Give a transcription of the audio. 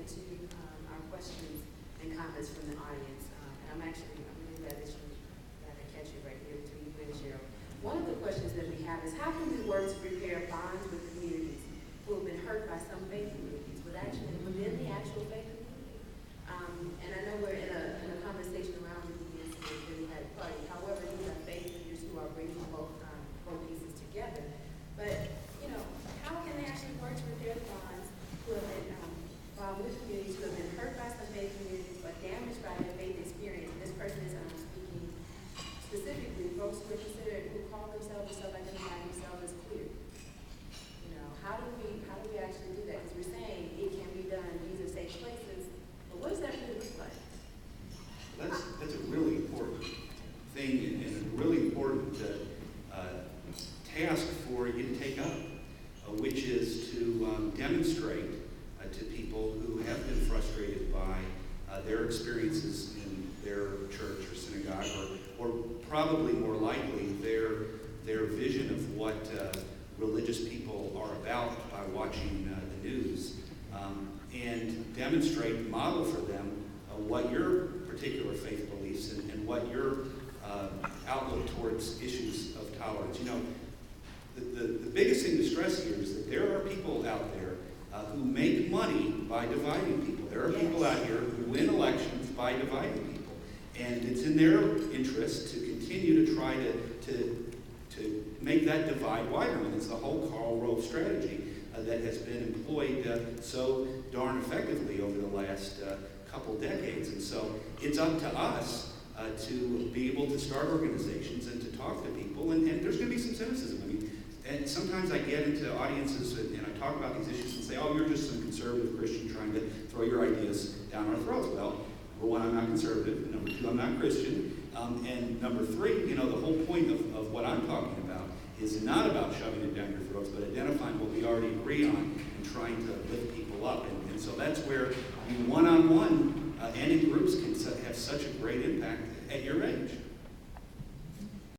into our questions and comments from the audience. And I'm really glad that I catch you right here between you and Cheryl. One of the questions that we have is, how can we work to repair bonds with communities who have been hurt by some faith communities, within the actual faith community? And I know we're in a conversation around the Democratic Party. However, these are faith leaders who are bringing both pieces together. But, how can they actually work to repair the bonds who have been with communities who have been hurt by some faith communities but damaged by their faith experience? And this person is speaking specifically folks who are considered, who call themselves or self-identify themselves as queer. How do we actually do that? Because we're saying it can be done, these are safe places, but what does that really look like? That's a really important thing and a really important task for you to take up, which is to demonstrate to people who have been frustrated by their experiences in their church or synagogue, or probably more likely their vision of what religious people are about by watching the news, and demonstrate, model for them what your particular faith beliefs and what your outlook towards issues of tolerance. The biggest thing to stress here is that there are people out there who make money by dividing people. There are people out here who win elections by dividing people. And it's in their interest to continue to try to make that divide wider. And it's the whole Karl Rove strategy that has been employed so darn effectively over the last couple decades. And so it's up to us to be able to start organizations and to talk to people. And there's going to be some cynicism. And sometimes I get into audiences and I talk about these issues and say, oh, you're just some conservative Christian trying to throw your ideas down our throats. Well, number one, I'm not conservative. Number two, I'm not Christian. And number three, the whole point of what I'm talking about is not about shoving it down your throats, but identifying what we already agree on and trying to lift people up. And so that's where you one-on-one and in groups can have such a great impact at your age.